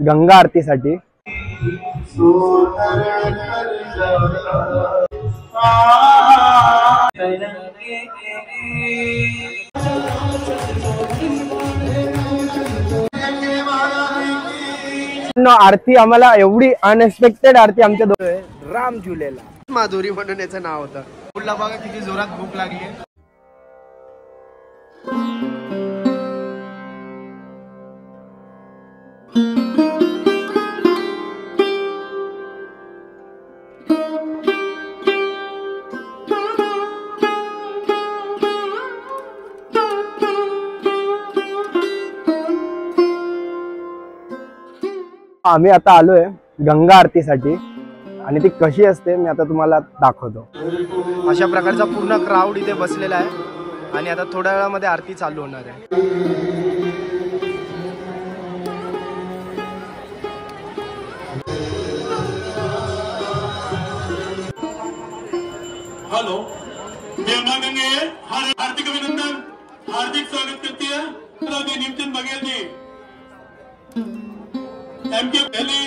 गंगा आरतीसाठी। आरती आम्हाला एवढी अनएक्सपेक्टेड आरती आमच्या राम झुलेला माधुरी म्हणून याचं नाव होतं। पुढला बघा किती जोरात भूक लागली। आम्ही आता आलोय गंगा आरतीसाठी आणि ती कशी असते मी आता तुम्हाला दाखवतो। अशा प्रकारचा पूर्ण क्राउड इथे बसलेला आहे आणि आता थोड्या वेळामध्ये आरती चालू होणार आहे। हेलो, मैं मां गंगे हार्दिक अभिनंदन, हार्दिक स्वागत करती है निमचंद बघेल जी, एम के पहले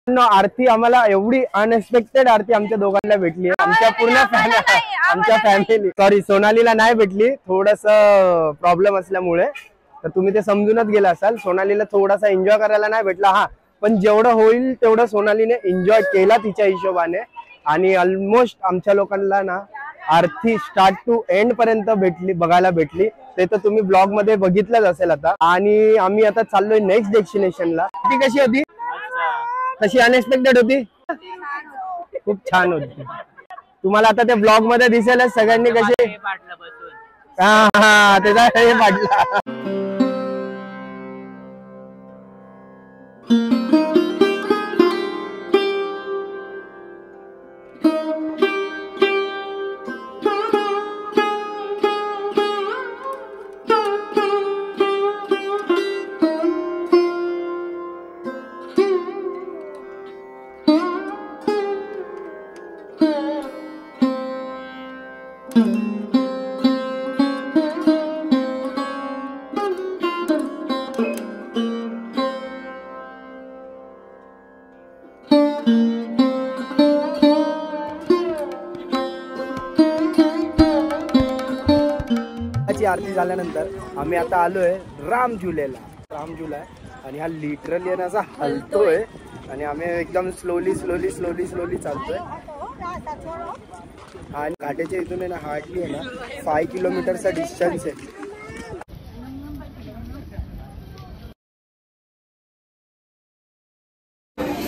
आरती आम्हाला एवढी अनएक्सपेक्टेड आरती आमच्या दोघांना भेटली आमच्या पूर्ण आमच्या फॅमिली सॉरी सोनालीला नाही भेटली थोडस प्रॉब्लेम असल्यामुळे तर तुम्ही ते समजूनच गेला असाल सोनालीला थोडासा एन्जॉय करायला नाही भेटला हा पण जेवढं होईल तेवढं सोनालीने एन्जॉय केला तिच्या हिशोबाने आणि ऑलमोस्ट आमच्या लोकांना ना आरती स्टार्ट टू एंड पर्यंत बघायला भेटली ते तर तुम्ही ब्लॉग मध्ये बघितलंच असेल आता आणि आम्ही आता चाललोय नेक्स्ट डेस्टिनेशनला ती कशी होती तशी अनएक्सपेक्टेड होती खूप छान होती तुम्हाला आता त्या ब्लॉग मध्ये दिसेलच सगळ्यांनी कसे हा त्याचा हे पाडला आरती झाल्यानंतर आम्ही आता आलोय राम झुला आणि हा लिटरली आहे असा हलतोय आणि आम्ही एकदम स्लोली चालतोय आणि घाटाच्या इथून आहे ना हार्डली आहे ना 5 किलोमीटरचा डिस्टन्स आहे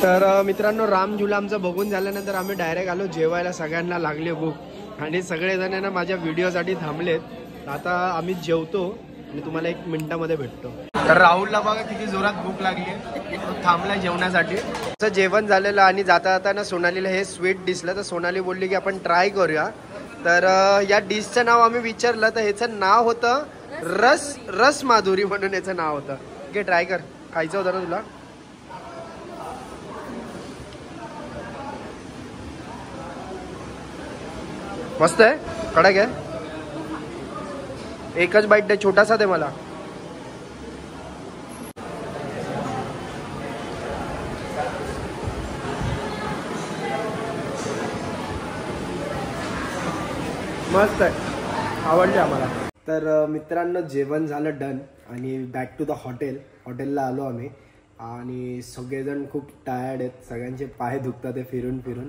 तर मित्रांनो राम झुला आमचं बघून झाल्यानंतर आम्ही डायरेक्ट आलो जेवायला सगळ्यांना लागले भूक आणि सगळेजण ना माझ्या व्हिडिओसाठी थांबलेत आता आम्ही जेवतो आणि तुम्हाला 1 मिनिटामध्ये भेटतो तर राहुलला बघा किती जोरात भूक लागली थांबलाय जेवण्यासाठी जेवण झालेलं आणि जाता जाताना सोनालीला हे स्वीट दिसलं तर सोनाली बोलली की आपण ट्राय करूया तर या डिशचं नाव आम्ही विचारलं तर ह्याचं नाव होतं रस माधुरी म्हणून याचं नाव होतं घे ट्राय कर खायचं होतं ना तुला मस्त आहे कडक आहे एकच बाईट दे छोटासा दे मला मस्त आहे आवडले आम्हाला तर मित्रांनो जेवण झालं डन आणि बॅक टू द हॉटेलला आलो आम्ही आणि सगळेजण खूप टायर्ड आहेत सगळ्यांचे पाय दुखतात ते फिरून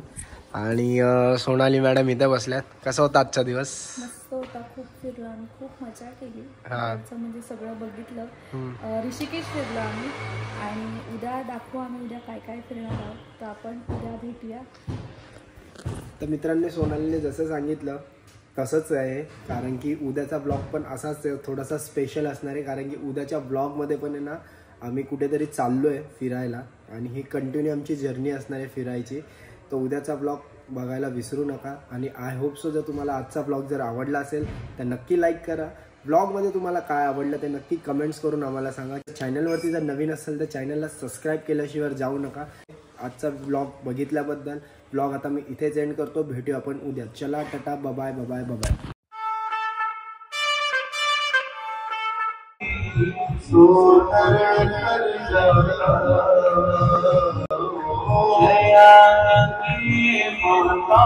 आणि सोनाली मॅडम इथे बसल्यात कसा होता आजचा दिवस मस्त होता खूप फिरलो आणि खूप मजा केली म्हणजे सगळं बघितलं ऋषिकेश फिरलो आम्ही आणि उद्या दाखवू आम्ही उद्या काय काय फिरणार आहोत तर आपण उद्या भेटूया तर मित्रांनी सोनालीने जसं सांगितलं तसंच आहे कारण की उद्याचा ब्लॉग पण असाच थोडासा स्पेशल असणार आहे कारण की उद्याच्या ब्लॉगमध्ये पण आहे ना आम्ही कुठेतरी चाललोय फिरायला आणि ही कंटिन्यू आमची जर्नी असणार आहे फिरायची तो उद्याचा ब्लॉग बघायला विसरू नका आणि आय होप सो जर तुम्हाला आजचा ब्लॉग जर आवडला असेल तर नक्की लाईक करा ब्लॉगमध्ये तुम्हाला काय आवडलं ते नक्की कमेंट्स करून आम्हाला सांगा. चॅनलवरती जर नवीन असेल तर चॅनलला सबस्क्राईब केल्याशिवाय जाऊ नका. आजचा ब्लॉग बघितल्याबद्दल. ब्लॉग आता मी इथेच एंड करतो. भेटू आपण उद्या. चला टाटा बाय बाय बाय. जया की माता